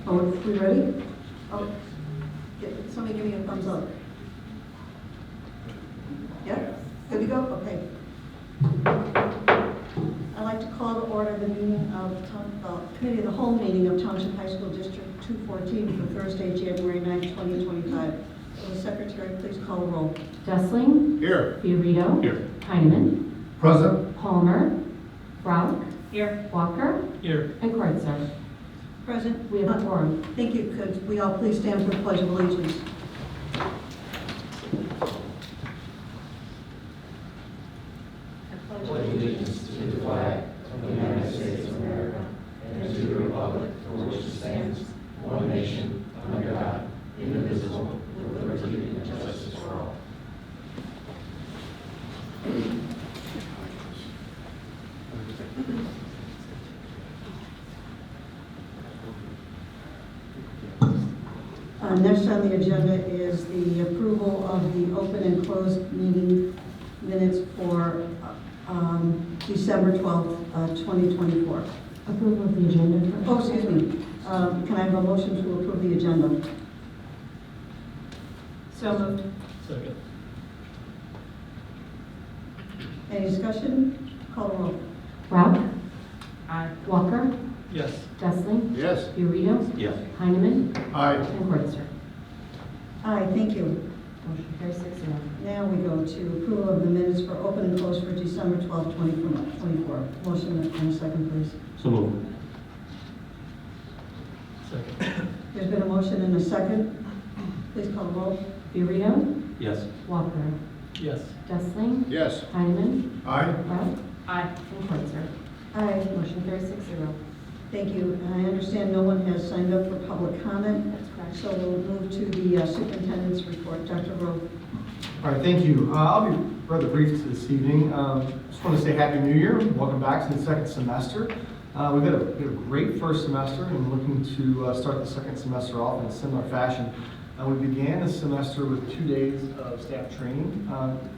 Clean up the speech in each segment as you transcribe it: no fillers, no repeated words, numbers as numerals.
Oh, we ready? Oh, somebody give me a thumbs up. Yeah? Good to go? Okay. I'd like to call to order the meeting of Committee of the Whole meeting of Township High School District 214 for Thursday, January 9, 2025. Will the secretary please call the roll? Dessling. Here. Fiorito. Here. Heineman. Present. Palmer. Rauch. Here. Walker. Here. And Kreutzer. Present. We have a quorum. Thank you. Could we all please stand for the Pledge of Allegiance? Allegiance to the flag of the United States of America and to the republic for which it stands, one nation, under God, indivisible, with liberty and justice for all. Next on the agenda is the approval of the open and closed meeting minutes for December 12th, 2024. Approval of the agenda. first. Oh, excuse me. Can I have a motion to approve the agenda? So moved. Second. Any discussion? Call the roll. Rauch. Aye. Walker. Yes. Dessling. Yes. Fiorito. Yes. Heineman. Aye. And Kreutzer. Aye, thank you. Motion carries 6-0. Now we go to approval of the minutes for open and closed for December 12th, 2024. Motion and a second, please. So moved. Second. There's been a motion and a second. Please call the roll. Fiorito. Yes. Walker. Yes. Dessling. Yes. Heineman. Aye. Rauch. Aye. And Kreutzer. Aye, Motion carries 6-0. thank you. And I understand no one has signed up for public comment, That's correct. so we'll move to the superintendent's report. Dr. Rowe. All right, thank you. I'll be rather brief this evening. Just want to say Happy New Year. Welcome back to the second semester. We've had a great first semester and looking to start the second semester off in a similar fashion. We began the semester with 2 days of staff training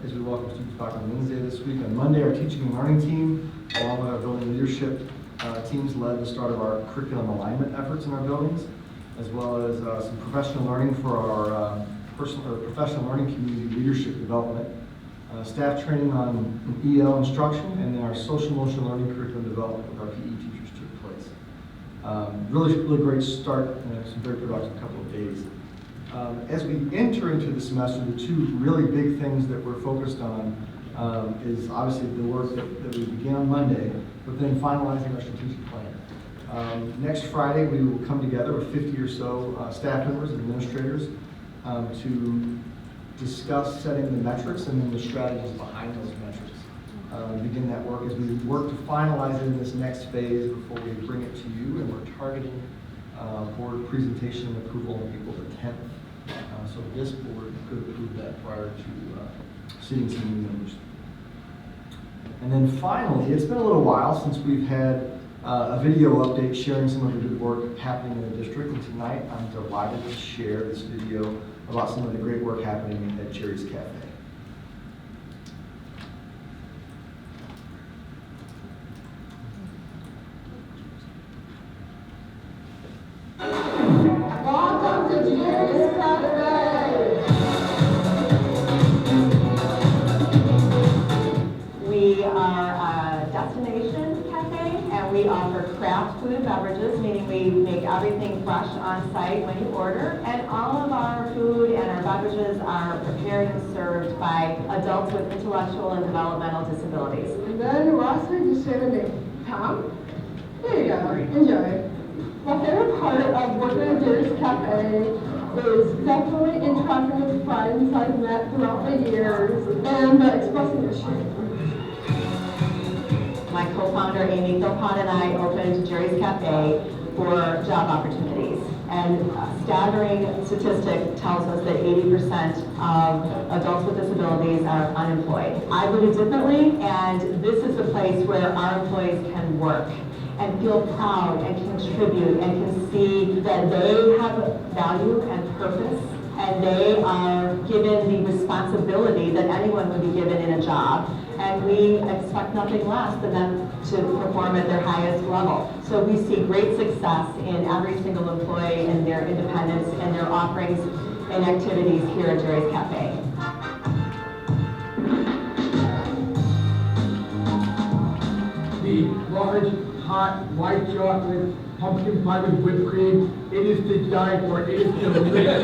as we welcome students back on Wednesday this week. On Monday, our teaching and learning team, along with our building leadership teams, led the start of our curriculum alignment efforts in our buildings, as well as some professional learning for our professional learning community leadership development, staff training on EL instruction, and then our social emotional learning curriculum development with our PE teachers took place. Really great start and some very productive couple of days. As we enter into the semester, the two really big things that we're focused on is obviously the work that we began on Monday, but then finalizing our strategic plan. Next Friday, we will come together with 50 or so staff members and administrators to discuss setting the metrics and then the strategies behind those metrics. Begin that work as we work to finalize it in this next phase before we bring it to you, and we're targeting board presentation and approval on April the 10th. So this board could approve that prior to sitting some new members. And then finally, it's been a little while since we've had a video update sharing some of the good work happening in the district. And tonight, I'm delighted to share this video about some of the great work happening at Jerry's Cafe. Welcome to Jerry's Cafe. We are a destination cafe, and we offer craft food and beverages, meaning we make everything fresh on site when you order. And all of our food and our beverages are prepared and served by adults with intellectual and developmental disabilities. And then lastly, just say the name. Tom? There you go. Enjoy. My favorite part of working at Jerry's Cafe is definitely interacting with friends I've met throughout the years and expressing issues. My co-founder, Amy Philpott, and I opened Jerry's Cafe for job opportunities. And a staggering statistic tells us that 80% of adults with disabilities are unemployed. I believe differently, and this is the place where our employees can work and feel proud and contribute and can see that they have value and purpose, and they are given the responsibility that anyone would be given in a job. And we expect nothing less than them to perform at their highest level. So we see great success in every single employee and their independence and their offerings and activities here at Jerry's Cafe. The large, hot, white chocolate, pumpkin pie with whipped cream, it is to die for. It is delicious.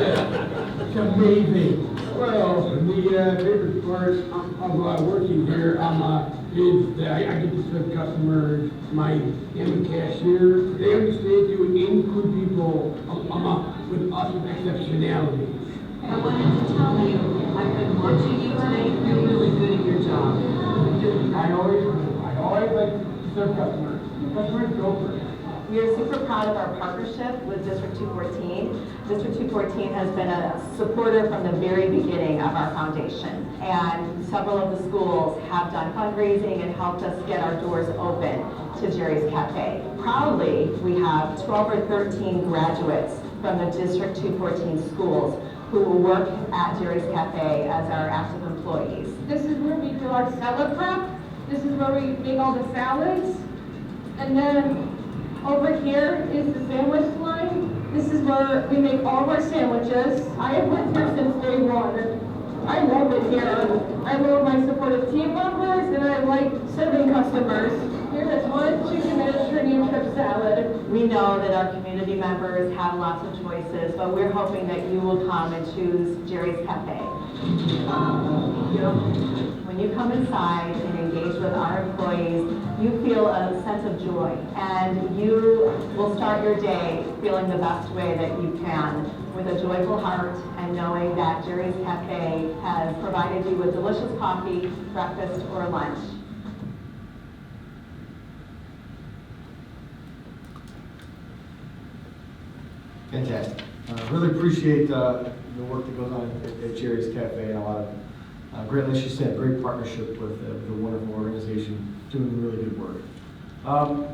It's amazing. Well, the favorite part of working here is that I get to serve customers, my cashier. They understand to include people with exceptionality. I wanted to tell you, I've been watching you today, you're really good at your job. I always like to serve customers. Customers go first. We are super proud of our partnership with District 214. District 214 has been a supporter from the very beginning of our foundation. And several of the schools have done fundraising and helped us get our doors open to Jerry's Cafe. Proudly, we have 12 or 13 graduates from the District 214 schools who will work at Jerry's Cafe as our active employees. This is where we do our salad prep. This is where we make all the salads. And then over here is the sandwich line. This is where we make all of our sandwiches. I have worked here since day one. I love it here. I love my supportive team members and I like serving customers. Here is one chicken Mediterranean strip salad. We know that our community members have lots of choices, but we're hoping that you will come and choose Jerry's Cafe. When you come inside and engage with our employees, you feel a sense of joy, and you will start your day feeling the best way that you can, with a joyful heart and knowing that Jerry's Cafe has provided you with delicious coffee, breakfast, or lunch. Fantastic. Really appreciate the work that goes on at Jerry's Cafe, and a lot of great, like she said, great partnership with the wonderful organization doing really good work.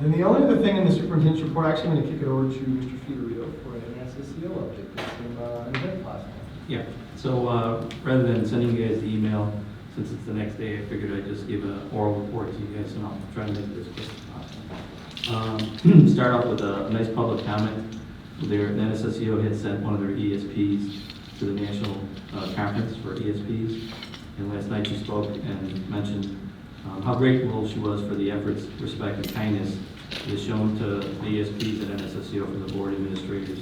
Then the only other thing in the superintendent's report, actually I'm going to kick it over to Mr. Fiorito for an SSCO update. That's an event platform. Yeah, so rather than sending you guys the email, since it's the next day, I figured I'd just give an oral report to you guys, and I'll try to make this quick as possible. Start off with a nice public comment. The NSSEO had sent one of their ESPs to the national conference for ESPs, and last night she spoke and mentioned how grateful she was for the efforts, respect, and kindness that is shown to the ESPs at NSSEO from the board administrators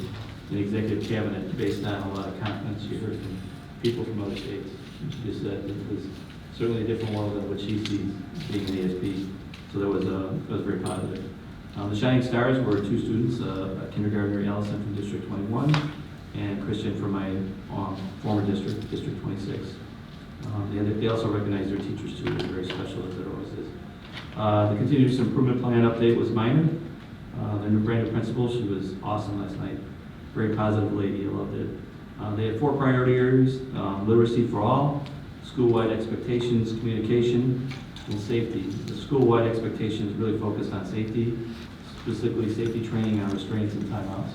and executive cabinet based on a lot of compliments she heard from people from other states. She just said it was certainly a different world than what she sees being an ESP, so that was very positive. The shining stars were two students, a kindergartner, Allison from District 21, and Christian from my former district, District 26. They also recognized their teachers too. They're very special, as it always is. The continuous improvement plan update was minor. The new brand new principal, she was awesome last night. Very positive lady, I loved it. They had 4 priority areas: literacy for all, school-wide expectations, communication, and safety. The school-wide expectations really focused on safety, specifically safety training on restraints and timeouts.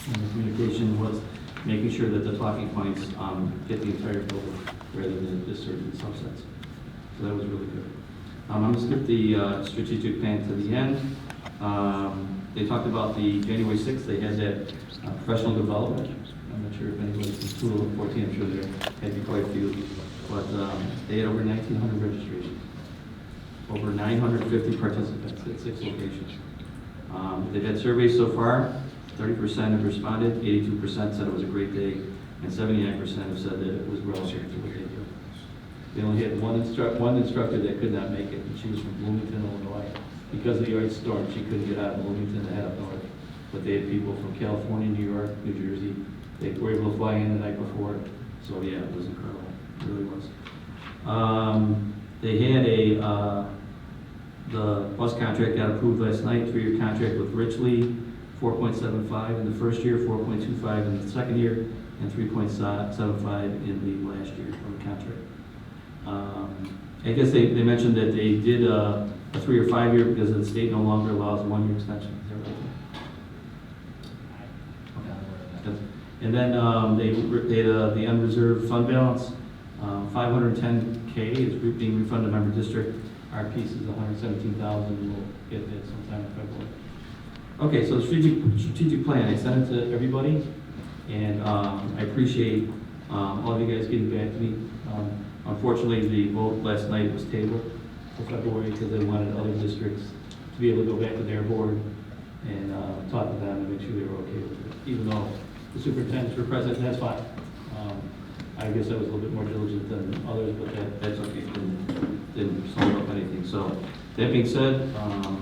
And the communication was making sure that the talking points get the entire building rather than just certain subsets. So that was really good. I'm going to skip the strategic plan to the end. They talked about the January 6th, they had that professional development. I'm not sure if anybody's from 214, I'm sure there had to be quite a few. But they had over 1,900 registrations, over 950 participants at 6 locations. They've had surveys so far. 30% have responded, 82% said it was a great day, and 79% have said that it was relative to what they do. They only had one instructor that could not make it, and she was from Bloomington, Illinois. Because of the ice storm, she couldn't get out of Bloomington to head up north. But they had people from California, New York, New Jersey. They were able to fly in the night before. So yeah, it was incredible. It really was. They had the bus contract got approved last night, 3-year contract with Richley, 4.75 in the first year, 4.25 in the second year, and 3.75 in the last year of the contract. I guess they mentioned that they did a 3 or 5 year because the state no longer allows a 1-year extension. Is that right? Okay. And then they had the unreserved fund balance, $510K is being refunded to member district. our piece is $117,000, we'll get that sometime in February. Okay, so strategic plan, I sent it to everybody, and I appreciate all of you guys getting back to me. Unfortunately, the vote last night was tabled for February because they wanted other districts to be able to go back to their board and talk to them and make sure they were okay with it. Even though the superintendents were present, that's fine. I guess I was a little bit more diligent than others, but that's okay. Didn't sum up anything. So that being said,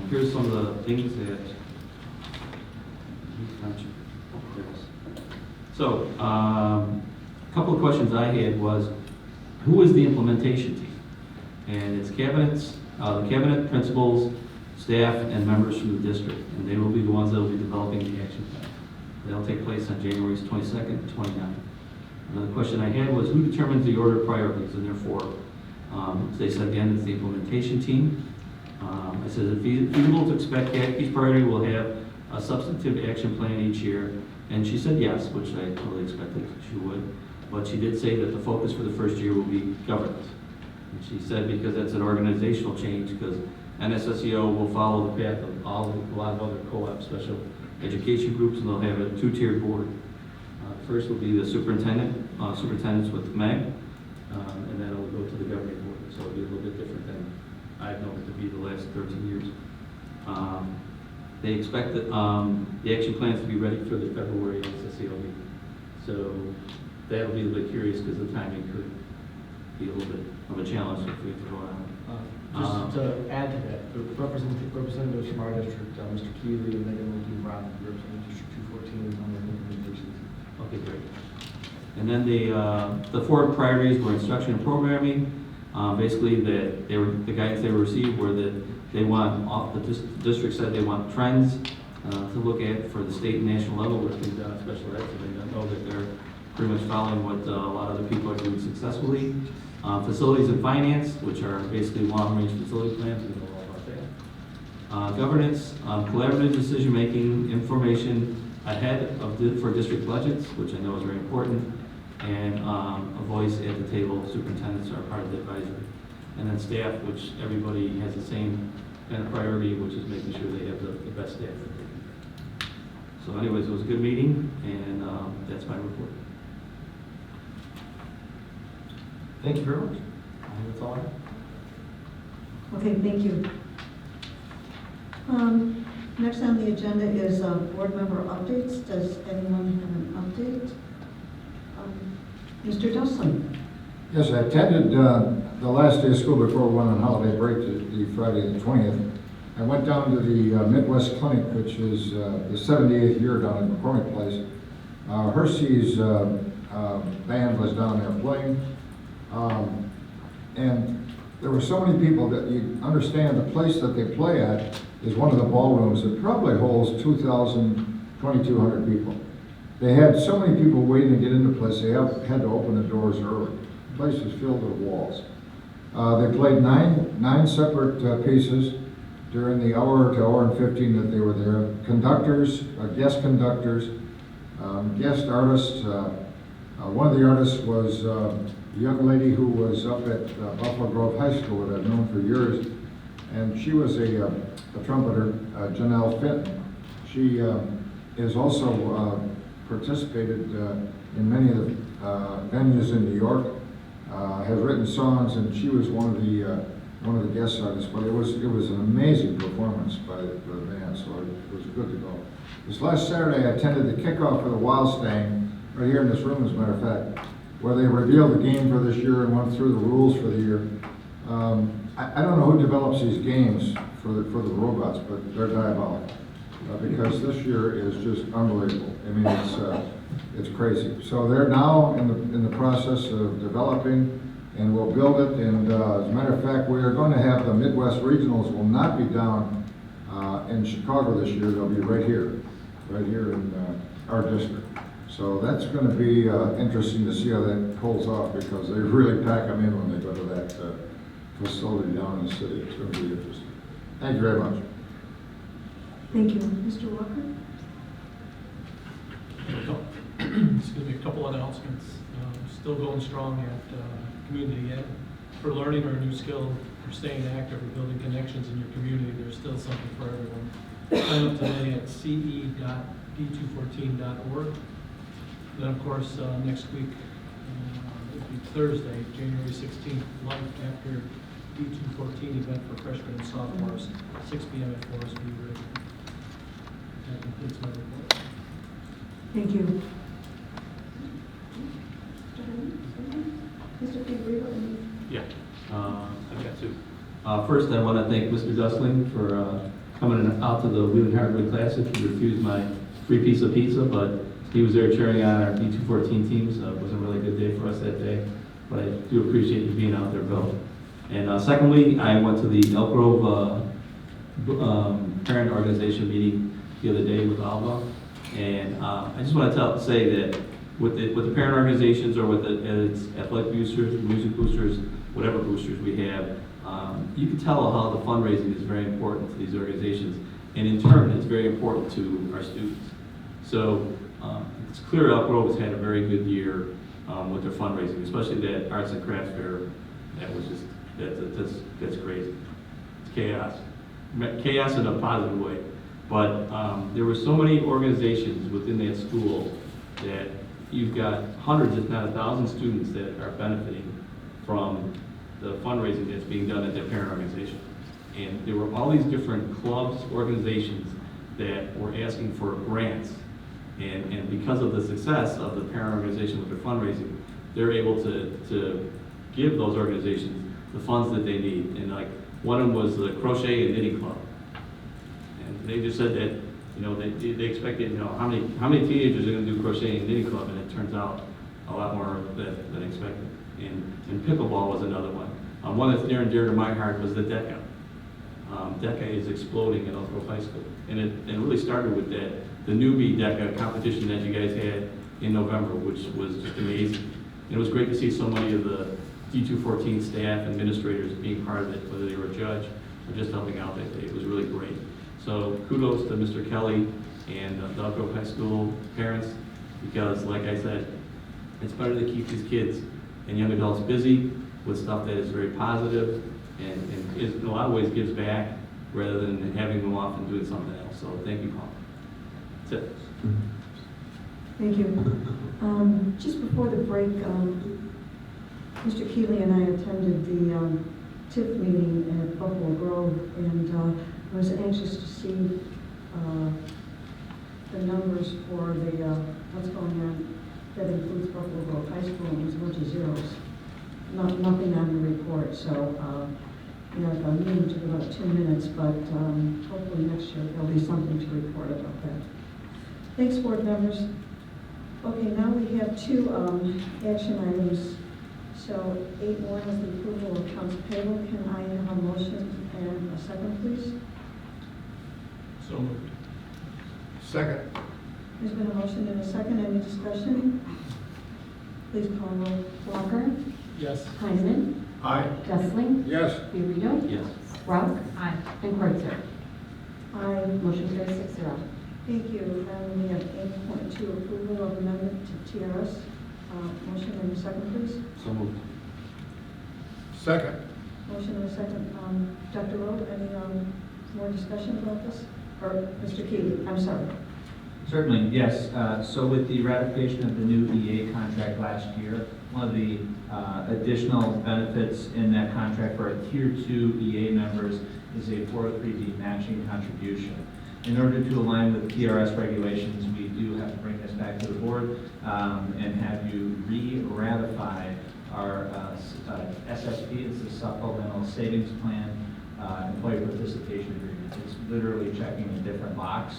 here's some of the things that. So a couple of questions I had was, who is the implementation team? And it's cabinets, the cabinet, principals, staff, and members from the district, and they will be the ones that will be developing the action plan. That'll take place on January 22nd and 29th. Another question I had was, who determines the order of priorities, and therefore, they said again, it's the implementation team. I said, it's feasible to expect each priority will have a substantive action plan each year, and she said yes, which I totally expected she would, but she did say that the focus for the first year will be governance. And she said because that's an organizational change, because NSSEO will follow the path of a lot of other co-op special education groups, and they'll have a two-tiered board. First will be the superintendents with Meg, and then it will go to the governing board. So it'll be a little bit different than I've known it to be the last 13 years. They expect that the action plans to be ready for the February NSSEO meeting. So that'll be a little bit curious because the timing could be a little bit of a challenge if we have to go on. Just to add to that, the representatives from our district, Mr. Keeley and Megan Lincoln-Brown, representing District 214 on the implementation. Okay, great. And then the four priorities were instruction and programming. Basically, the guidance they received were that they want, the district said they want trends to look at for the state and national level where things done in special ed, so they don't know that they're pretty much following what a lot of other people are doing successfully. Facilities and finance, which are basically long-range facility plans, we know all about that. Governance, collaborative decision-making, information ahead of for district budgets, which I know is very important, and a voice at the table. Superintendents are part of the advisory. And then staff, which everybody has the same kind of priority, which is making sure they have the best staff that they can. So anyways, it was a good meeting, and that's my report. Thank you very much. That's all I have. Okay, thank you. Next on the agenda is board member updates. Does anyone have an update? Mr. Dustin? Yes, I attended the last day of school before we went on holiday break, the Friday the 20th. I went down to the Midwest Clinic, which is the 78th year down in McCormick Place. Hershey's band was down there playing. And there were so many people that you understand the place that they play at is one of the ballrooms that probably holds 2,200 people. They had so many people waiting to get into the place, they had to open the doors early. The place was filled to the walls. They played nine separate pieces during the hour to hour and 15 that they were there. Conductors, guest conductors, guest artists. One of the artists was a young lady who was up at Buffalo Grove High School that I've known for years, and she was a trumpeter, Janelle Fenton. She has also participated in many of the venues in New York, has written songs, and she was one of the guest artists. But it was an amazing performance by the band, so it was good to go. This last Saturday, I attended the kickoff of the Wild Stang right here in this room, as a matter of fact, where they revealed the game for this year and went through the rules for the year. I don't know who develops these games for the robots, but they're diabolical. Because this year is just unbelievable. I mean, it's crazy. So they're now in the process of developing, and we'll build it. And as a matter of fact, we are going to have the Midwest Regionals will not be down in Chicago this year. They'll be right here in our district. So that's going to be interesting to see how that pulls off, because they really pack them in when they go to that facility down in the city. It's going to be interesting. Thank you very much. Thank you. Mr. Walker? Excuse me, a couple announcements. Still going strong at Community Ed for learning our new skill for staying active, for building connections in your community. There's still something for everyone. Sign up today at ce.d214.org. Then, of course, next week, it'll be Thursday, January 16th, Life After D214 event for freshmen and sophomores, 6 p.m. at Forest View Ridge. That completes my report. Thank you. Mr. Figueroa, any? Yeah, I've got two. First, I want to thank Mr. Dustling for coming out to the Wheeling Hardwood Classic. He refused my free piece of pizza, but he was there cheering on our D214 teams. It was a really good day for us that day, but I do appreciate you being out there, Bill. And secondly, I went to the Elk Grove parent organization meeting the other day with Alva, and I just want to say that with the parent organizations or with its athletic boosters, music boosters, whatever boosters we have, you can tell how the fundraising is very important to these organizations, and in turn, it's very important to our students. So it's clear Elk Grove has had a very good year with their fundraising, especially that arts and crafts fair. That was just that's crazy. It's chaos in a positive way. But there were so many organizations within that school that you've got hundreds, if not 1,000 students that are benefiting from the fundraising that's being done at their parent organization. And there were all these different clubs, organizations that were asking for grants. And because of the success of the parent organization with their fundraising, they're able to give those organizations the funds that they need. And like one of them was the Crochet and Knitting Club. And they just said that, they expected, how many teenagers are going to do Crochet and Knitting Club, and it turns out a lot more than expected. And pickleball was another one. One that's near and dear to my heart was the DECA. DECA is exploding at Elk Grove High School. And it really started with the newbie DECA competition that you guys had in November, which was just amazing. And it was great to see so many of the D214 staff, administrators being part of it, whether they were a judge or just helping out that day. It was really great. So kudos to Mr. Kelly and the Elk Grove High School parents, because like I said, it's better to keep these kids and young adults busy with stuff that is very positive and in a lot of ways gives back rather than having them off and doing something else. So thank you, Paul. That's it. Thank you. Just before the break, Mr. Keeley and I attended the TIF meeting at Buffalo Grove, and I was anxious to see the numbers for the what's going on that includes Buffalo Grove High School, and it was a bunch of zeros. Nothing on the report, so the meeting took about 2 minutes, but hopefully next year there'll be something to report about that. Thanks, board members. Okay, now we have two action items. So 8.1 is the approval of accounts payable. Can I have a motion and a second, please? So moved. Second. There's been a motion and a second. Any discussion? Please call roll. Walker. Yes. Heineman. Aye. Dustling. Yes. Fiorito. Yes. Rauch. Aye. And Kreutzer. Aye. Motion carries 6-0. Thank you. And we have 8.2 approval of amendment to TRS. Motion and a second, please. So moved. Second. Motion and a second. Dr. Rowe, any more discussion about this? Or Mr. Keeley? I'm sorry. Certainly, yes. So with the ratification of the new EA contract last year, one of the additional benefits in that contract for our Tier 2 EA members is a 403B matching contribution. In order to align with TRS regulations, we do have to bring this back to the board and have you re-ratify our SSP, it's the Supplemental Savings Plan Employee Participation Agreement. It's literally checking a different box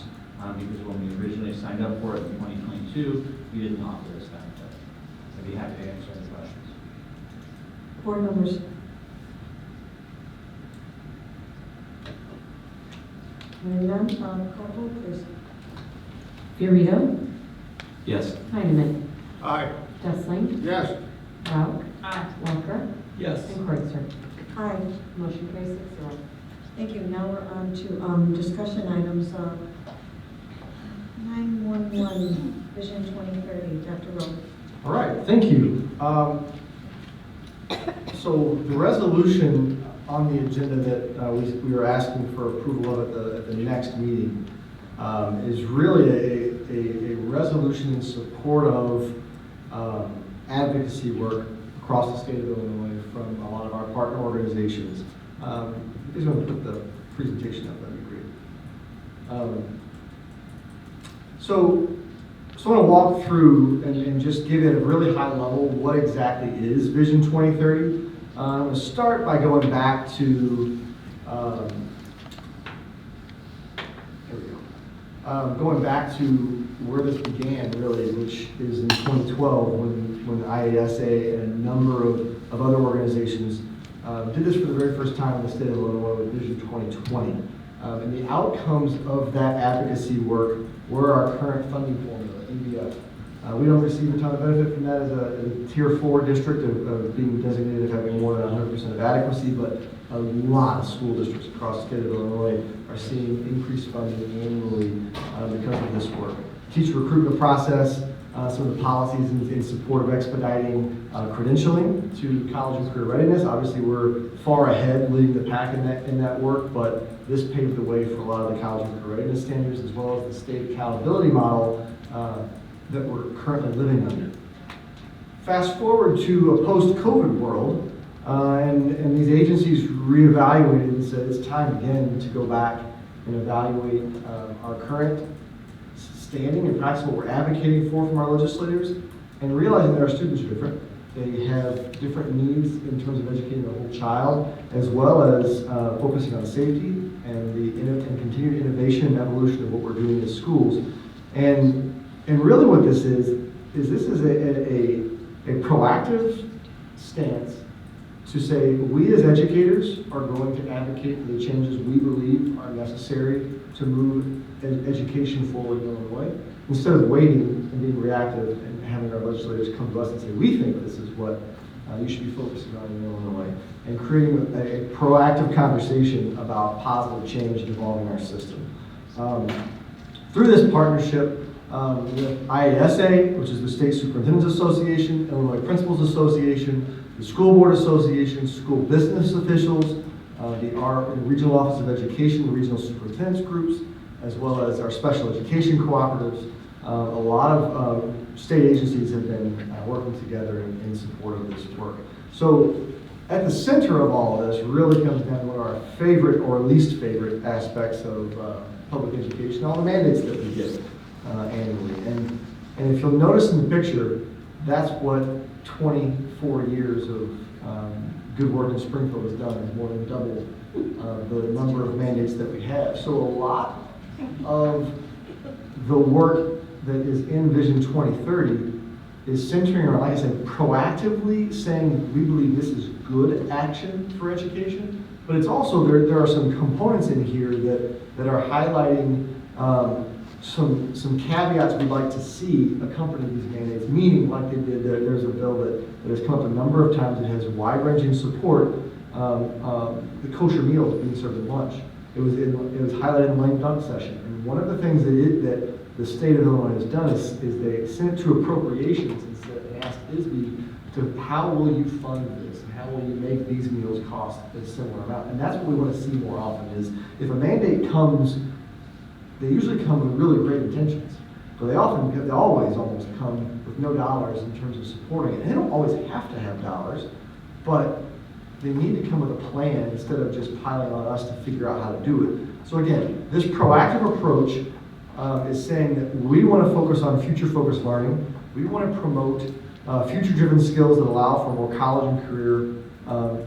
because when we originally signed up for it in 2022, we didn't offer this benefit. I'd be happy to answer any questions. Board members. Hearing none, call roll, please. Fiorito. Yes. Heineman. Aye. Dustling. Yes. Rauch. Aye. Walker. Yes. And Kreutzer. Aye. Motion carries 6-0. Thank you. Now we're on to discussion items. 911 Vision 2030. Dr. Rowe. All right, thank you. So the resolution on the agenda that we are asking for approval of at the next meeting is really a resolution in support of advocacy work across the state of Illinois from a lot of our partner organizations. If you want to put the presentation up, that'd be great. So I want to walk through and just give it a really high level what exactly is Vision 2030. I'm going to start by going back to going back to where this began, really, which is in 2012 when the IASA and a number of other organizations did this for the very first time in the state of Illinois with Vision 2020. And the outcomes of that advocacy work were our current funding formula, EBF. We don't receive a ton of benefit from that as a Tier 4 district of being designated as having more than 100% of adequacy, but a lot of school districts across the state of Illinois are seeing increased funding annually because of this work. Teacher recruitment process, some of the policies in support of expediting credentialing to college and career readiness. Obviously, we're far ahead, leading the pack in that work, but this paved the way for a lot of the college and career readiness standards, as well as the state accountability model that we're currently living under. Fast forward to a post-COVID world, and these agencies reevaluated and said it's time again to go back and evaluate our current standing and practice, what we're advocating for from our legislators, and realizing that our students are different. They have different needs in terms of educating the whole child, as well as focusing on safety and continued innovation and evolution of what we're doing in schools. And really what this is a proactive stance to say we as educators are going to advocate for the changes we believe are necessary to move education forward in Illinois, instead of waiting and being reactive and having our legislators come to us and say, we think this is what you should be focusing on in Illinois, and creating a proactive conversation about positive change involving our system. Through this partnership with IASA, which is the State Superintendent's Association, Illinois Principals Association, the School Board Association, school business officials, the Regional Office of Education, the regional superintendents groups, as well as our special education cooperatives. A lot of state agencies have been working together in support of this work. So at the center of all of this really comes down to one of our favorite or least favorite aspects of public education, all the mandates that we get annually. And if you'll notice in the picture, that's what 24 years of good work in Springfield has done, is more than double the number of mandates that we have. So a lot of the work that is in Vision 2030 is centering around, like I said, proactively saying we believe this is good action for education, but it's also, there are some components in here that are highlighting some caveats we'd like to see accompany these mandates, meaning like they did, there's a bill that has come up a number of times that has wide-ranging support, the kosher meals being served at lunch. It was highlighted in the lame dunk session. And one of the things that the state of Illinois has done is they sent it to appropriations and asked ISB to how will you fund this and how will you make these meals cost a similar amount. And that's what we want to see more often is if a mandate comes, they usually come with really great intentions. But they always almost come with no dollars in terms of supporting it. And they don't always have to have dollars, but they need to come with a plan instead of just piling on us to figure out how to do it. So again, this proactive approach is saying that we want to focus on future-focused learning. We want to promote future-driven skills that allow for more college and career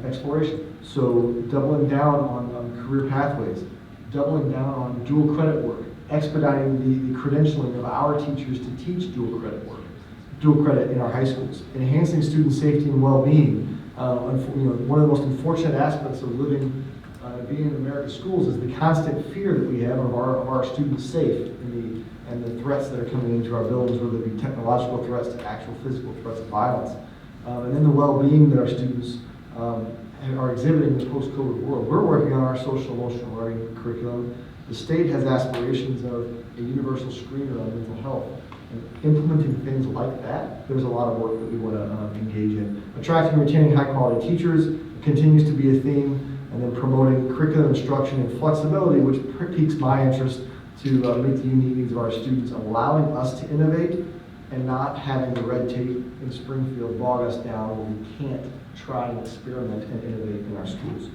exploration. So doubling down on career pathways, doubling down on dual credit work, expediting the credentialing of our teachers to teach dual credit in our high schools, enhancing student safety and well-being. One of the most unfortunate aspects of being in America's schools is the constant fear that we have of our students safe and the threats that are coming into our buildings, whether it be technological threats to actual physical threats of violence. And then the well-being that our students are exhibiting in the post-COVID world. We're working on our social emotional learning curriculum. The state has aspirations of a universal screener on mental health. And implementing things like that, there's a lot of work that we want to engage in. Attracting and retaining high-quality teachers continues to be a theme, and then promoting curriculum instruction and flexibility, which piques my interest to meet the unique needs of our students, allowing us to innovate and not having the red tape in Springfield bog us down where we can't try and experiment and innovate in our schools.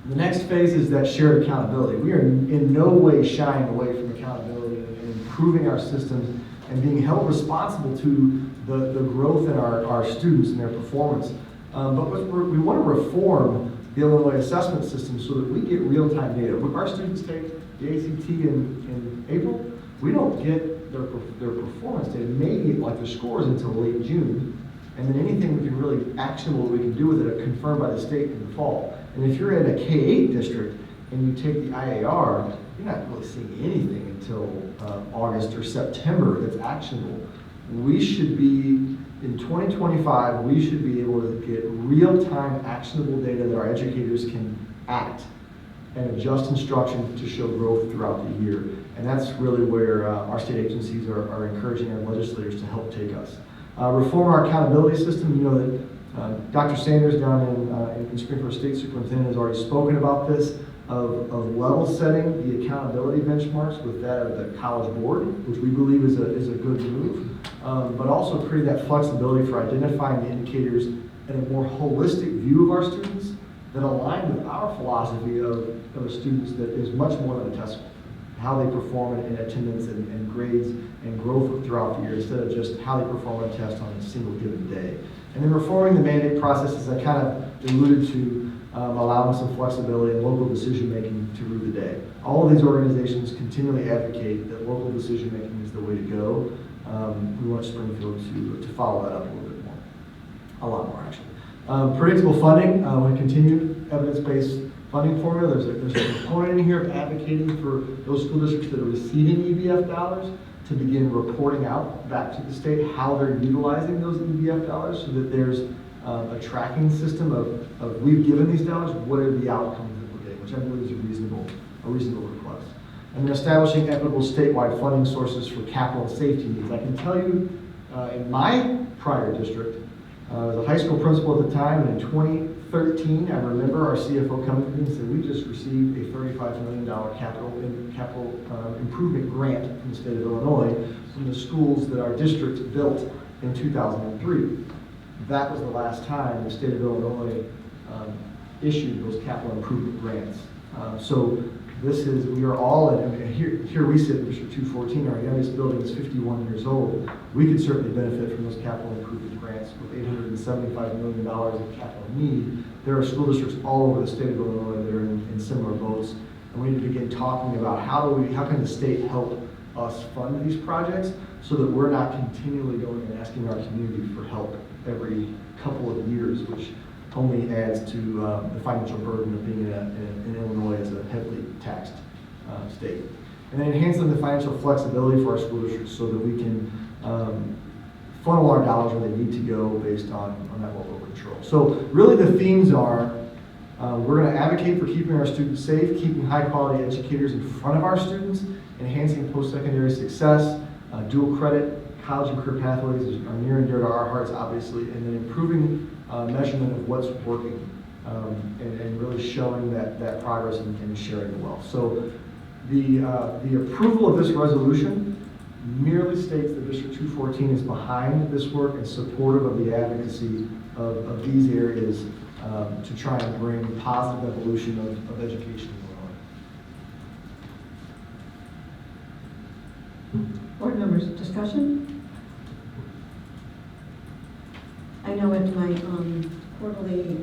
The next phase is that shared accountability. We are in no way shying away from accountability and improving our systems and being held responsible to the growth in our students and their performance. But we want to reform the Illinois assessment system so that we get real-time data. When our students take the ACT in April, we don't get their performance data, maybe like their scores until late June. And then anything we can really actionable we can do with it are confirmed by the state in the fall. And if you're in a K-8 district and you take the IAR, you're not really seeing anything until August or September that's actionable. We should be, in 2025, we should be able to get real-time actionable data that our educators can act and adjust instruction to show growth throughout the year. And that's really where our state agencies are encouraging our legislators to help take us. Reform our accountability system. You know that Dr. Sanders down in Springfield State Superintendent has already spoken about this, of level setting the accountability benchmarks with that of the College Board, which we believe is a good move, but also create that flexibility for identifying the indicators and a more holistic view of our students that align with our philosophy of students that is much more than a test score. How they perform in attendance and grades and growth throughout the year instead of just how they perform on a test on a single given day. And then reforming the mandate processes I kind of alluded to, allowing some flexibility and local decision-making to rule the day. All of these organizations continually advocate that local decision-making is the way to go. We want Springfield to follow that up a little bit more, a lot more actually. Predictable funding, we continue evidence-based funding formula. There's a component in here of advocating for those school districts that are receiving EBF dollars to begin reporting out back to the state how they're utilizing those EBF dollars so that there's a tracking system of we've given these dollars, what are the outcomes that we're getting, which I believe is a reasonable request. And then establishing equitable statewide funding sources for capital and safety needs. I can tell you in my prior district, I was a high school principal at the time, and in 2013, I remember our CFO coming to me and said, we just received a $35 million capital improvement grant from the state of Illinois from the schools that our district built in 2003. That was the last time the state of Illinois issued those capital improvement grants. So we are all in, here we sit in District 214, our youngest building is 51 years old. We could certainly benefit from those capital improvement grants with $875 million in capital need. There are school districts all over the state of Illinois that are in similar boats, and we need to begin talking about how can the state help us fund these projects so that we're not continually going and asking our community for help every couple of years, which only adds to the financial burden of being in Illinois as a heavily taxed state. And then enhancing the financial flexibility for our school districts so that we can funnel our dollars where they need to go based on that local control. So really the themes are we're going to advocate for keeping our students safe, keeping high quality educators in front of our students, enhancing post-secondary success, dual credit, college and career pathways are near and dear to our hearts, obviously, and then improving measurement of what's working and really showing that progress and sharing the wealth. So the approval of this resolution merely states that District 214 is behind this work and supportive of the advocacy of these areas to try and bring positive evolution of education in Illinois. Board members, discussion? I know at my quarterly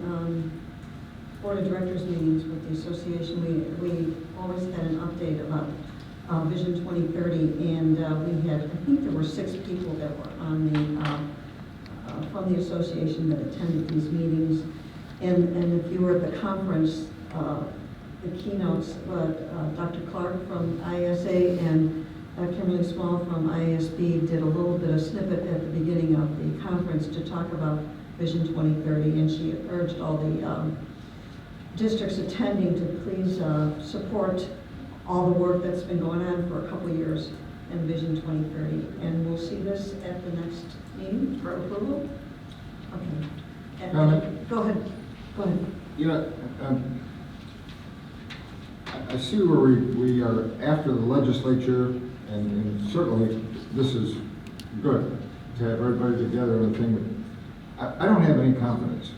board of directors meetings with the association, we always had an update about Vision 2030, and we had, I think there were 6 people that were on the from the association that attended these meetings, and if you were at the conference, the keynotes, Dr. Clark from ISA and Kimberly Small from IASB did a little bit of snippet at the beginning of the conference to talk about Vision 2030, and she urged all the districts attending to please support all the work that's been going on for a couple of years in Vision 2030. And we'll see this at the next meeting for approval? Okay. Go ahead. Go ahead. You know, I see where we are after the legislature, and certainly this is good to have everybody together on a thing. I don't have any confidence.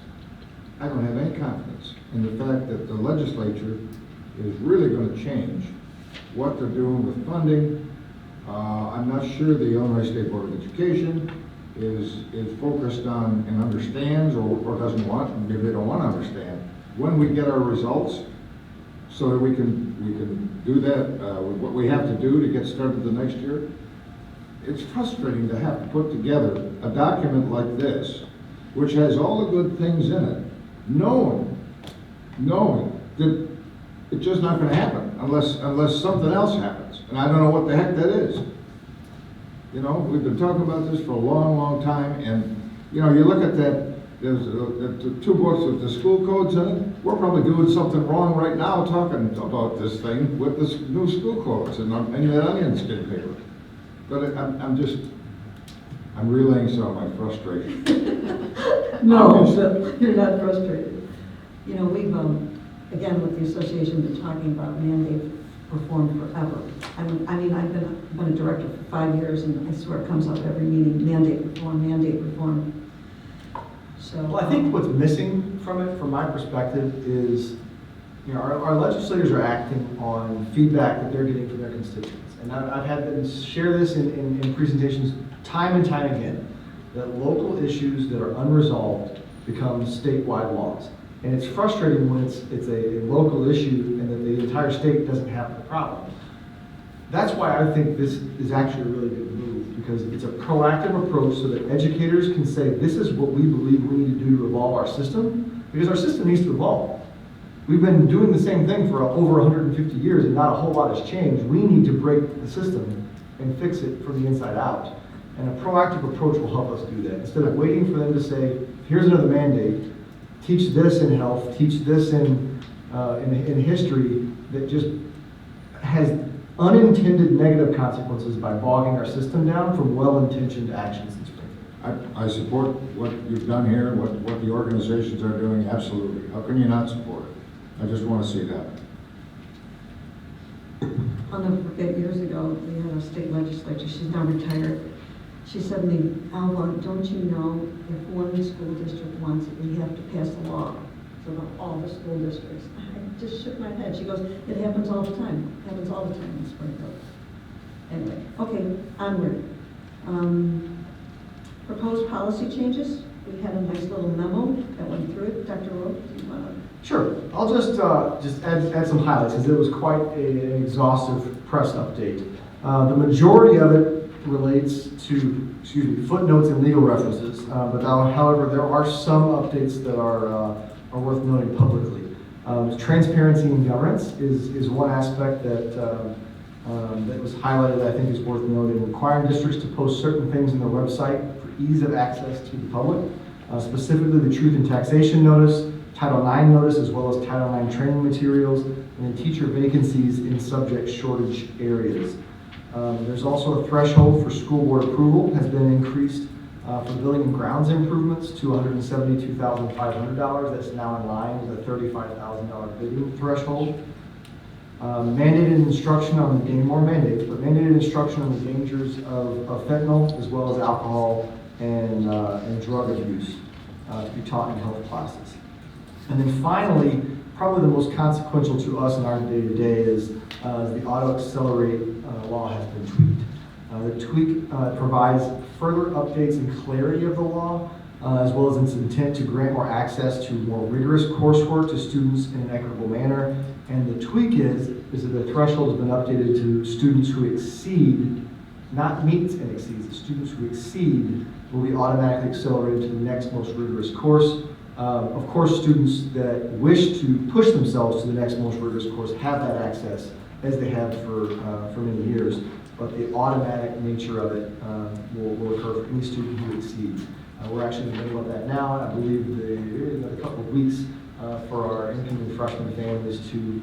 I don't have any confidence in the fact that the legislature is really going to change what they're doing with funding. I'm not sure the Illinois State Board of Education is focused on and understands or doesn't want, maybe they don't want to understand, when we get our results, so that we can do that, what we have to do to get started the next year. It's frustrating to have to put together a document like this, which has all the good things in it, knowing that it's just not going to happen unless something else happens. And I don't know what the heck that is. You know, we've been talking about this for a long, long time, and, you know, you look at that, there's the 2 books with the school codes in it. We're probably doing something wrong right now talking about this thing with the new school codes and that onion skin paper. But I'm relaying some of my frustration. No, you're not frustrated. You know, we've, again, with the association, been talking about mandate reform forever. I mean, I've been a director for 5 years, and I swear it comes up every meeting, mandate reform. So, Well, I think what's missing from it, from my perspective, is, you know, our legislators are acting on feedback that they're getting from their constituents. And I've had them share this in presentations time and time again, that local issues that are unresolved become statewide laws. And it's frustrating when it's a local issue and that the entire state doesn't have the problem. That's why I think this is actually a really good move, because it's a proactive approach so that educators can say, this is what we believe we need to do to evolve our system, because our system needs to evolve. We've been doing the same thing for over 150 years and not a whole lot has changed. We need to break the system and fix it from the inside out. And a proactive approach will help us do that. Instead of waiting for them to say, here's another mandate, teach this in health, teach this in history, that just has unintended negative consequences by bogging our system down from well-intentioned actions in Springfield. I support what you've done here, what the organizations are doing, absolutely. How can you not support it? I just want to see that. I'll never forget, years ago, we had a state legislature, she's now retired. She said to me, Alva, don't you know, if one school district wants it, we have to pass a law for all the school districts. I just shook my head. She goes, it happens all the time. It happens all the time in Springfield. Anyway, okay, onward. Proposed policy changes. We had a nice little memo that went through it. Dr. Rowe, do you want to? Sure. I'll just add some highlights, because it was quite an exhaustive press update. The majority of it relates to, footnotes and legal references. However, there are some updates that are worth noting publicly. Transparency in governance is one aspect that was highlighted that I think is worth noting. Requiring districts to post certain things on their website for ease of access to the public, specifically the Truth in Taxation Notice, Title IX notice, as well as Title IX training materials, and then teacher vacancies in subject shortage areas. There's also a threshold for school board approval has been increased for building and grounds improvements to $172,500. That's now in line with a $35,000 bidding threshold. Mandated instruction on the more mandates, but mandated instruction on the dangers of fentanyl, as well as alcohol and drug abuse to be taught in health classes. And then finally, probably the most consequential to us in our day-to-day is the Auto Accelerate law has been tweaked. The tweak provides further updates and clarity of the law, as well as its intent to grant more access to more rigorous coursework to students in an equitable manner. And the tweak is that the threshold has been updated to students who exceed, not meets and exceeds, the students who exceed will be automatically accelerated to the next most rigorous course. Of course, students that wish to push themselves to the next most rigorous course have that access, as they have for many years. But the automatic nature of it will occur for any student who exceeds. We're actually in the middle of that now, and I believe in a couple of weeks for our incoming freshman families to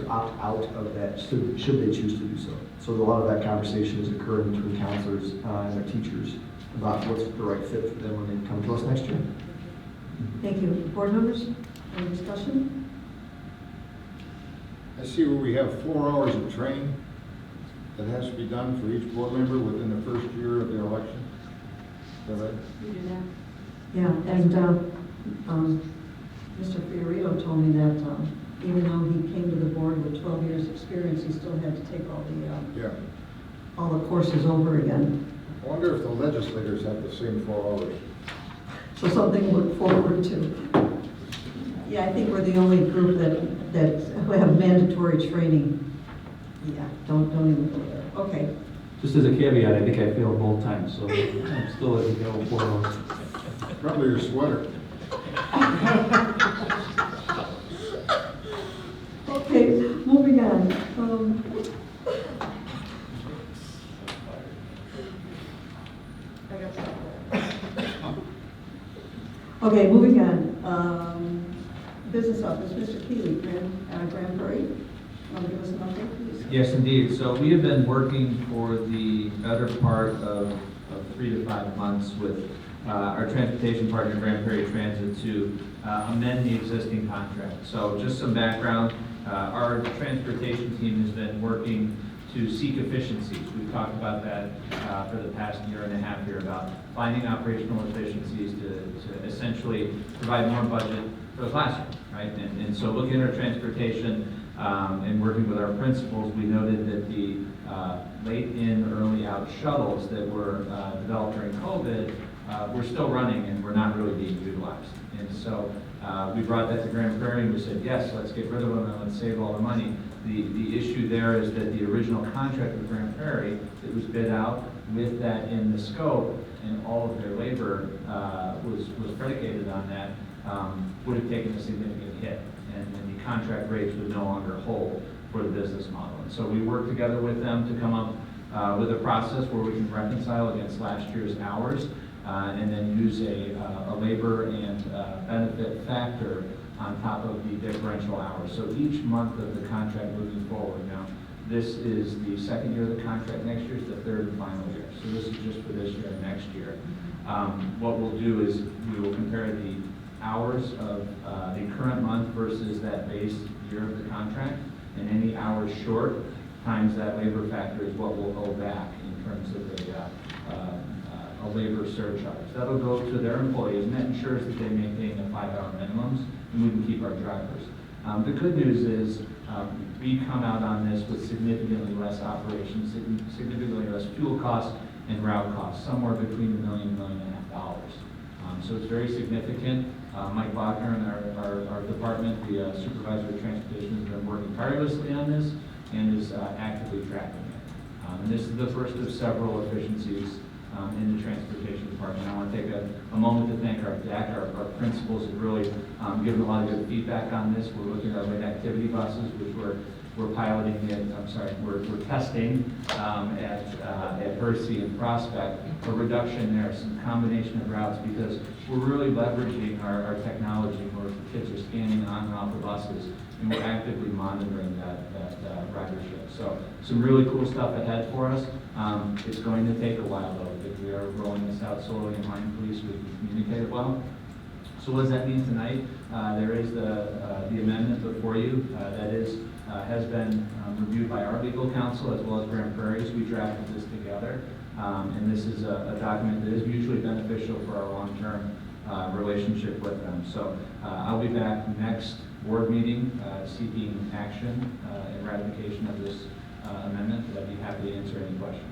opt out of that, should they choose to do so. So a lot of that conversation is occurring between counselors and their teachers about what's the right fit for them when they come to us next year. Thank you. Board members, any discussion? I see where we have 4 hours of training that has to be done for each board member within the first year of their election. Is that right? We do that. Yeah, and Mr. Fiorito told me that even though he came to the board with 12 years' experience, he still had to take Yeah. all the courses over again. I wonder if the legislators have the same 4 hours. So something to look forward to. Yeah, I think we're the only group who have mandatory training. Yeah, don't even go there. Okay. Just as a caveat, I think I failed both times, so I'm still at the go 4 hours. Probably your sweater. Okay, moving on. Okay, moving on. Business office, Mr. Keeley, Grand Prairie. Want to give us an update, please? Yes, indeed. So we have been working for the better part of 3 to 5 months with our transportation partner, Grand Prairie Transit, to amend the existing contract. So just some background, our transportation team has been working to seek efficiencies. We've talked about that for the past year and a half here, about finding operational efficiencies to essentially provide more budget for the classroom, right? And so looking at our transportation and working with our principals, we noted that the late in, early out shuttles that were developed during COVID were still running and were not really being utilized. And so we brought that to Grand Prairie and we said, yes, let's get rid of them and let's save all the money. The issue there is that the original contract with Grand Prairie, it was bid out with that in the scope, and all of their labor was predicated on that, would have taken a significant hit, and the contract rates would no longer hold for the business model. And so we worked together with them to come up with a process where we can reconcile against last year's hours, and then use a labor and benefit factor on top of the differential hours. So each month of the contract moving forward, now this is the second year of the contract, next year is the third and final year. So this is just for this year and next year. What we'll do is we will compare the hours of the current month versus that base year of the contract, and any hours short times that labor factor is what we'll owe back in terms of a labor surcharge. That'll go to their employees, and that ensures that they maintain the 5-hour minimums, and we can keep our drivers. The good news is we come out on this with significantly less operations, significantly less fuel costs and route costs, somewhere between $1 million and $1.5 million. So it's very significant. Mike Bachner and our department, the supervisor of transportation, has been working tirelessly on this and is actively tracking it. And this is the first of several efficiencies in the transportation department. I want to take a moment to thank our DAC, our principals have really given a lot of good feedback on this. We're looking at our late activity buses, which we're piloting we're testing at Hersey and Prospect, a reduction there, some combination of routes, because we're really leveraging our technology where kids are scanning on and off the buses, and we're actively monitoring that ridership. So some really cool stuff ahead for us. It's going to take a while though, because we are rolling this out slowly and mindfully so we can communicate it well. So what does that mean tonight? There is the amendment before you that has been reviewed by our legal counsel as well as Grand Prairie's. We drafted this together, and this is a document that is mutually beneficial for our long-term relationship with them. So I'll be back next board meeting seeking action and ratification of this amendment. I'd be happy to answer any questions.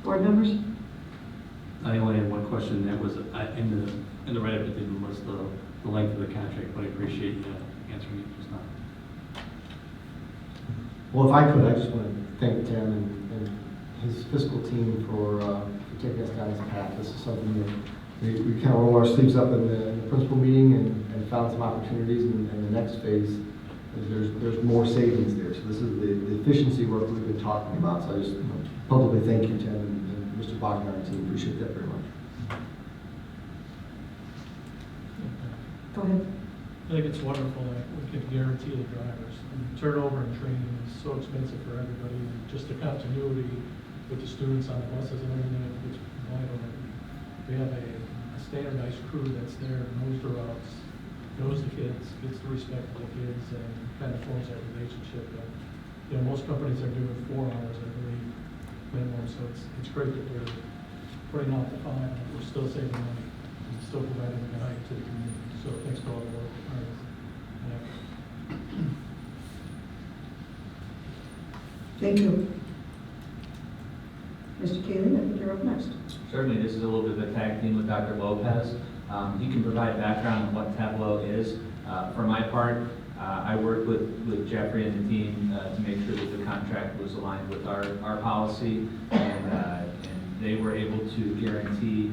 Board members? I only had one question. That was in the write-up, it didn't list the length of the contract, but I appreciate you answering it just now. Well, if I could, I just want to thank Tim and his fiscal team for taking us down this path. This is something that we kind of roll our sleeves up in the principal meeting and found some opportunities, and the next phase is there's more savings there. So this is the efficiency work we've been talking about. So I just publicly thank you, Tim, and Mr. Bachner and team. Appreciate that very much. Go ahead. I think it's wonderful that we can guarantee the drivers. And turnover and training is so expensive for everybody, and just the continuity with the students on the buses and everything, it's vital. We have a standardized crew that's there, knows the routes, knows the kids, gets the respect for the kids, and kind of forms that relationship. And, you know, most companies are doing 4 hours, I believe, minimum, so it's great that they're putting out the 5, and we're still saving money, and still providing value to the community. So thanks for all the work. Thank you. Mr. Keeling, I think you're up next. Certainly, this is a little bit of a tag team with Dr. Lopez. He can provide background on what Tableau is. For my part, I worked with Jeffrey and the team to make sure that the contract was aligned with our policy, and they were able to guarantee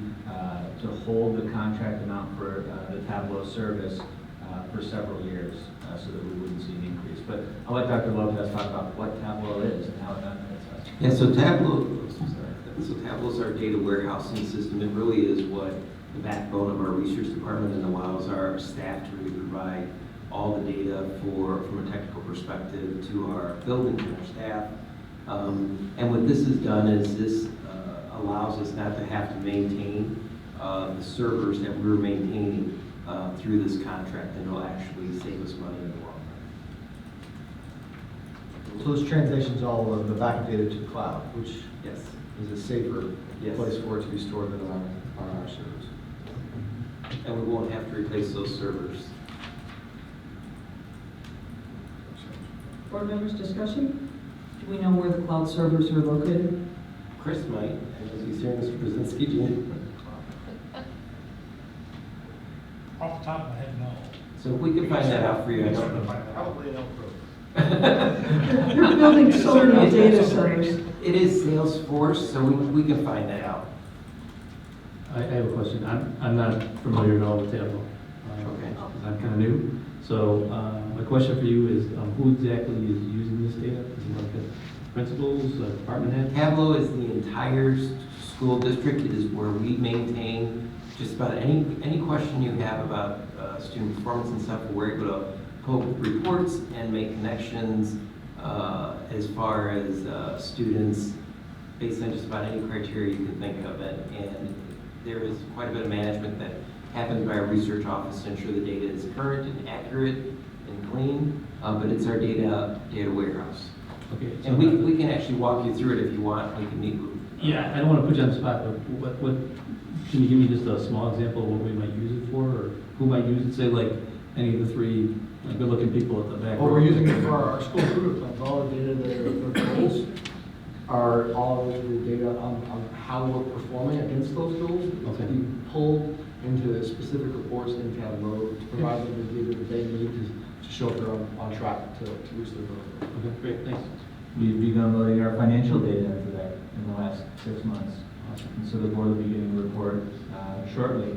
to hold the contract amount for the Tableau service for several years so that we wouldn't see an increase. But I'll let Dr. Lopez talk about what Tableau is and how it benefits us. Yeah, so Tableau is our data warehousing system. It really is what the backbone of our research department and allows our staff to really provide all the data from a technical perspective to our building and our staff. And what this has done is this allows us not to have to maintain the servers that we're maintaining through this contract, and it'll actually save us money in the long run. So this transitions all of the backup data to the cloud, which Yes. is a safer Yes. place for it to be stored than on our servers. And we won't have to replace those servers. Board members, discussion? Do we know where the cloud servers are located? Chris might, as he's here, Mr. Brzezinski, do you? Off the top of my head, no. So if we can find that out for you, I don't know. Probably an Elk Grove. You're building so many data centers. It is Salesforce, so we can find that out. I have a question. I'm not familiar at all with Tableau. Okay. I'm kind of new. So my question for you is, who exactly is using this data? Is it like the principals, department head? Tableau is the entire school district. It is where we maintain just about any question you have about student performance and stuff. We're able to pull reports and make connections as far as students based on just about any criteria you can think of it. And there is quite a bit of management that happens by our research office to ensure the data is current and accurate and clean, but it's our data warehouse. Okay. So And we can actually walk you through it if you want. We can meet with. Yeah, I don't want to put you on the spot, but what can you give me just a small example of what we might use it for, or who might use it? Say like any of the 3 good-looking people at the back. Well, we're using it for our school improvement plans. All the data, their goals are all of the data on how we're performing against those goals. It's Okay. being pulled into specific reports in Tableau to provide them the data that they need to show if they're on track to reach their goals. Okay, great, thanks. We've begun loading our financial data into that in the last 6 months. And so the board will be getting a report shortly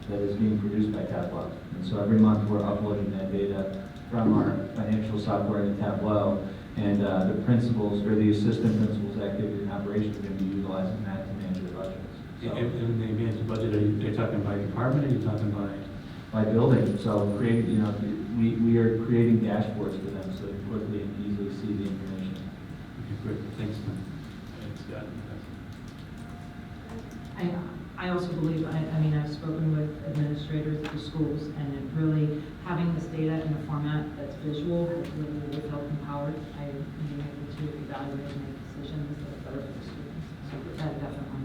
that is being produced by Tableau. And so every month we're uploading that data from our financial software into Tableau. And the principals or the assistant principals activities and operations are going to be utilizing that to manage their budgets. So, And they manage the budget, are you talking by department, or are you talking by? building, so we are creating dashboards for them so they can quickly and easily see the information. Okay, great, thanks. Thanks, Scott. I also believe, I've spoken with administrators at the schools, and it really, having this data in a format that's visual, that really will feel empowered. I being able to evaluate and make decisions that are better for the students. So that definitely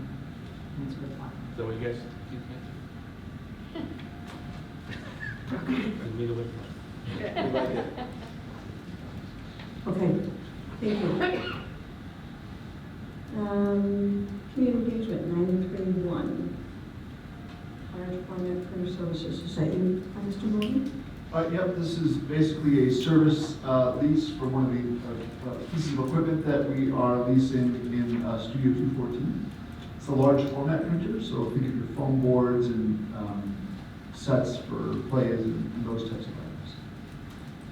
means good fun. Is that what you guys think? Me to wait. Okay, thank you. Community engagement, 93-1. Fire Department Printer Services, is that you, Mr. Morgan? Yep, this is basically a service lease for one of the pieces of equipment that we are leasing in Studio 214. It's a large format printer, so think of your foam boards and sets for plays and those types of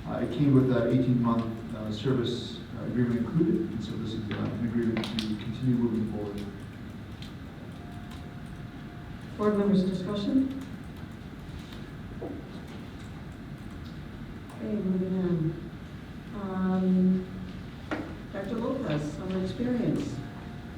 items. It came with an 18-month service agreement included, and so this is an agreement to continue moving forward. Board members, discussion? Okay, moving on. Dr. Lopez, summer experience.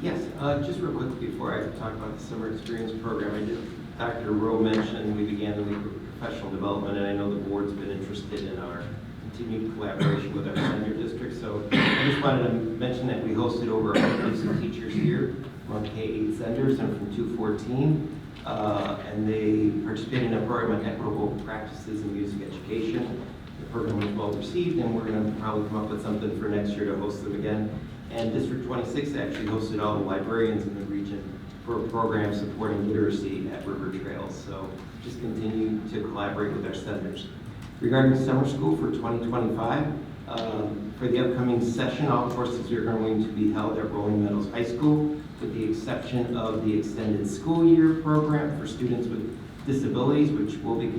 Yes, just real quick before I talk talk about the summer experience program. I did. Dr. Rowe mentioned we began the week of professional development, and I know the board's been interested in our continued collaboration with our senior district. So I just wanted to mention that we hosted over 150 teachers here among K-8 senders and from 214. And they participated in a program on equitable practices in music education. The program was well received, and we're going to probably come up with something for next year to host them again. And District 26 actually hosted all the librarians in the region for a program supporting literacy at River Trails. So just continue to collaborate with our senders. Regarding summer school for 2025, for the upcoming session, all courses are going to be held at Rolling Meadows High School, with the exception of the extended school year program for students with disabilities, which will be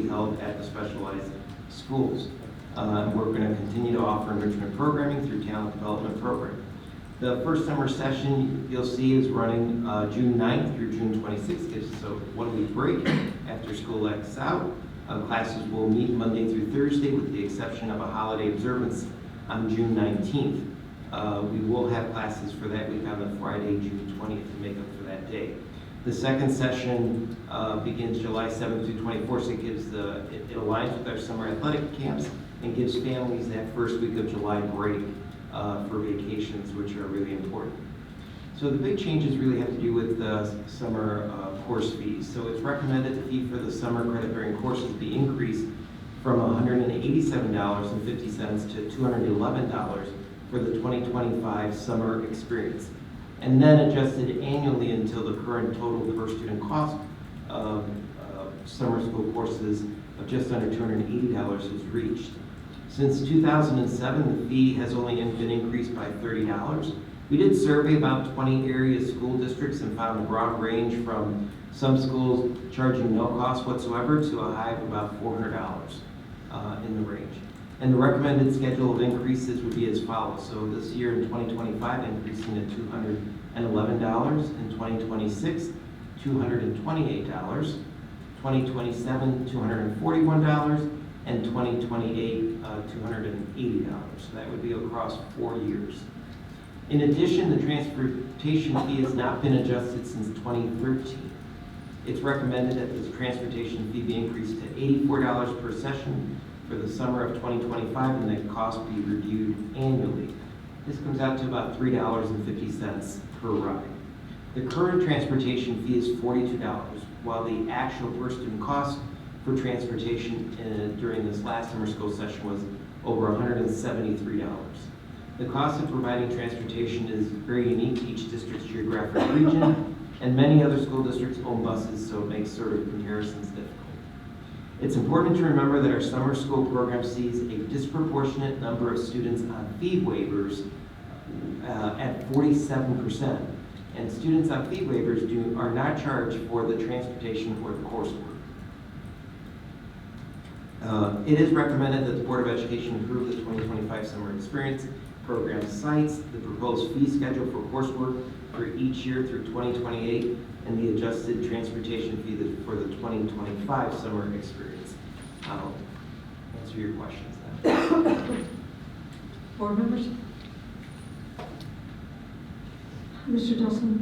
held at the specialized schools. We're going to continue to offer enrichment programming through talent development program. The first summer session you'll see is running June 9th through June 26th. Gives us a 1-week break after school lets out. Classes will meet Monday through Thursday with the exception of a holiday observance on June 19th. We will have classes for that week on the Friday, June 20th to make up for that day. The second session begins July 7th through 24th, so it aligns with our summer athletic camps and gives families that first week of July break for vacations, which are really important. So the big changes really have to do with the summer course fees. So it's recommended the fee for the summer credit-bearing courses be increased from $187.50 to $211 for the 2025 summer experience, and then adjusted annually until the current total per student cost of summer school courses of just under $280 is reached. Since 2007, the fee has only been increased by $30. We did survey about 20 area school districts and found a broad range from some schools charging no cost whatsoever to a high of about $400 in the range. And the recommended schedule of increases would be as follows. So this year in 2025, increasing to $211, in 2026, $228, 2027, $241, and 2028, $280. So that would be across 4 years. In addition, the transportation fee has not been adjusted since 2013. It's recommended that this transportation fee be increased to $84 per session for the summer of 2025, and that cost be reviewed annually. This comes out to about $3.50 per ride. The current transportation fee is $42, while the actual per student cost for transportation during this last summer school session was over $173. The cost of providing transportation is very unique to each district's geographic region, and many other school districts own buses, so it makes sort of comparisons difficult. It's important to remember that our summer school program sees a disproportionate number of students on fee waivers at 47%, and students on fee waivers are not charged for the transportation or the coursework. It is recommended that the Board of Education approve the 2025 summer experience program sites, the proposed fee schedule for coursework for each year through 2028, and the adjusted transportation fee for the 2025 summer experience. I'll answer your questions now. Board members? Mr. Dawson?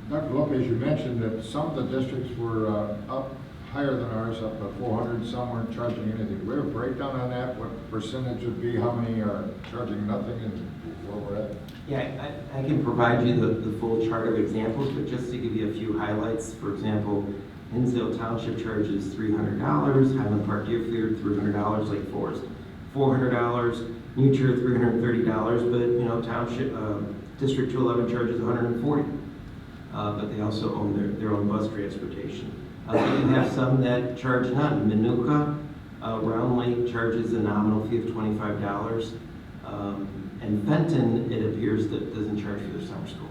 Dr. Lopez, you mentioned that some of the districts were up higher than ours, up to 400, some weren't charging anything. Do we have a breakdown on that? What percentage would be, how many are charging nothing, and where we're at? Yeah, I can provide you the full chart of examples, but just to give you a few highlights, for example, Hinsdale Township charges $300, Highland Park Deerfield $300, Lake Forest $400, New Trier $330, but Township District 211 charges $140, but they also own their own bus transportation. You have some that charge none. Minooka, Round Lake charges a nominal fee of $25. And Fenton, it appears, that doesn't charge for their summer school.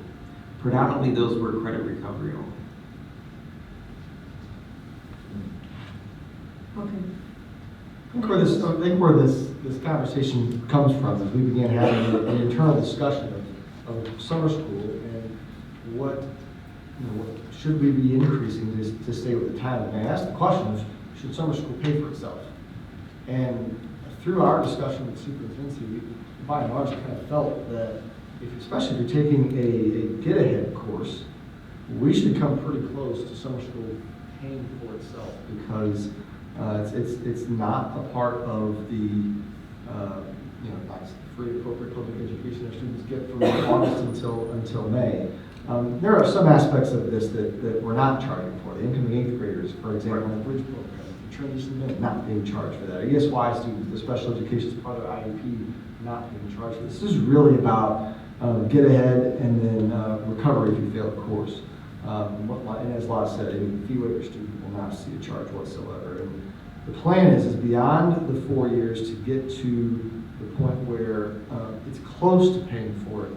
Predominantly, those were credit recovery only. Okay. I think where this conversation comes from is we began having an internal discussion of summer school and what should we be increasing to stay with the time. And I asked the question of, should summer school pay for itself? And through our discussion with superintendency, we by and large kind of felt that, especially if you're taking a get-ahead course, we should come pretty close to summer school paying for itself because it's not a part of the, obviously free appropriate public education our students get from August until May. There are some aspects of this that we're not charging for. The incoming eighth graders, for example, in the bridge program, the transition minute, not being charged for that. ESY students, the special education is part of IEP, not being charged for this. This is really about get ahead and then recovery if you fail the course. And as Lott said, a fee waiver student will not see a charge whatsoever. And the plan is beyond the 4 years to get to the point where it's close to paying for it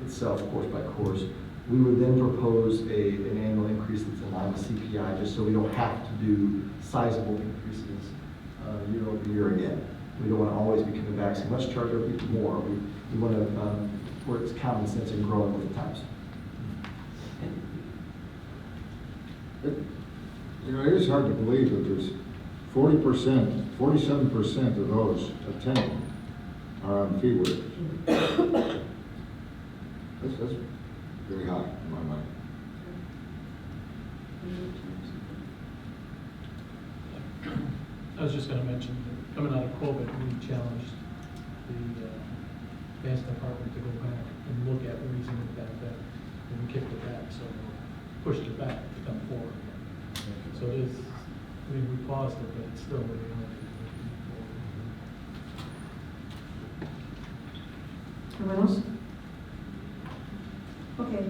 itself, course by course. We would then propose an annual increase that's in line with CPI, just so we don't have to do sizable increases year over year again. We don't want to always be coming back saying, let's charge our people more. We want to, where it's common sense and growing with the times. It is hard to believe that there's 40%, 47% of those attending are on fee waivers. That's very high in my mind. I was just gonna mention, that coming out of COVID, we challenged the finance department to go back and look at raising the benefit, and we kicked it back, so pushed it back to come forward. So it is, I mean, we paused it, but it's still a reality. Anyone else? Okay,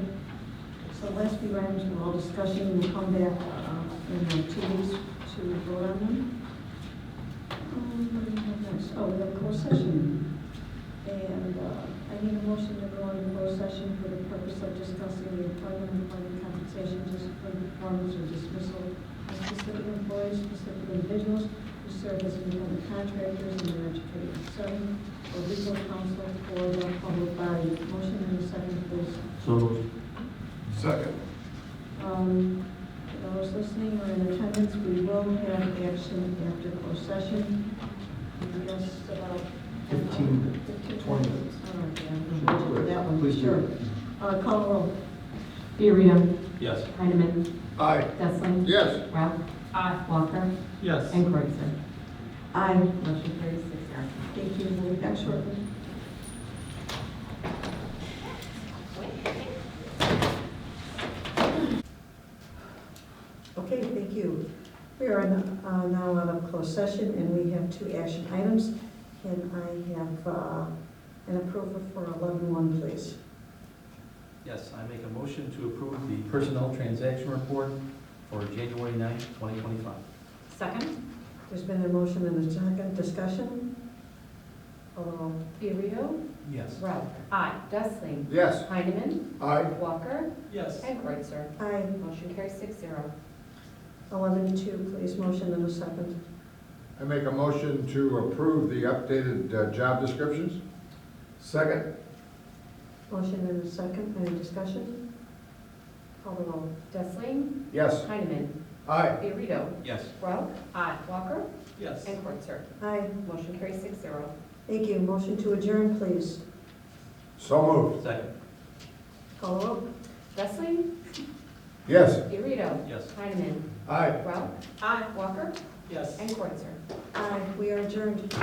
so last few items were all discussion, we'll come back in 2 weeks to vote on them. What do we have next? Oh, we have a closed session. And I need a motion to go into closed session for the purpose of discussing the employment compensation, discipline, performance, or dismissal of specific employees, specific individuals who serve as independent contractors in their educational setting, or legal counsel for the public body. Motion in a second, please. So moved. Second. For those listening or in attendance, we will have action after closed session. Just about 15 to 20 minutes. All right, yeah, we'll do that one, Please do. sure. Call the roll. Fiorito. Yes. Heineman. Aye. Dessling. Yes. Ralph. Aye. Walker. Yes. And Kreutzer. Aye. Motion carries 6-0. Thank you. We'll be back shortly. Okay, thank you. We are now out of closed session, and we have 2 action items. Can I have an approval for 11-1, please? Yes, I make a motion to approve the personnel transaction report for January 9th, 2025. Second. There's been a motion and a second. Discussion? Call the roll. Fiorito. Yes. Ralph. Aye. Dessling. Yes. Heineman. Aye. Walker. Yes. And Kreutzer. Aye. Motion carries 6-0. 11-2, please. Motion and a second. I make a motion to approve the updated job descriptions. Second. Motion and a second. Any discussion? Call the roll. Dessling. Yes. Heineman. Aye. Fiorito. Yes. Ralph. Aye. Walker. Yes. And Kreutzer. Aye. Motion carries 6-0. Thank you. Motion to adjourn, please. So moved. Second. Call the roll. Dessling. Yes. Fiorito. Yes. Heineman. Aye. Ralph. Aye. Walker. Yes. And Kreutzer. Aye. We are adjourned.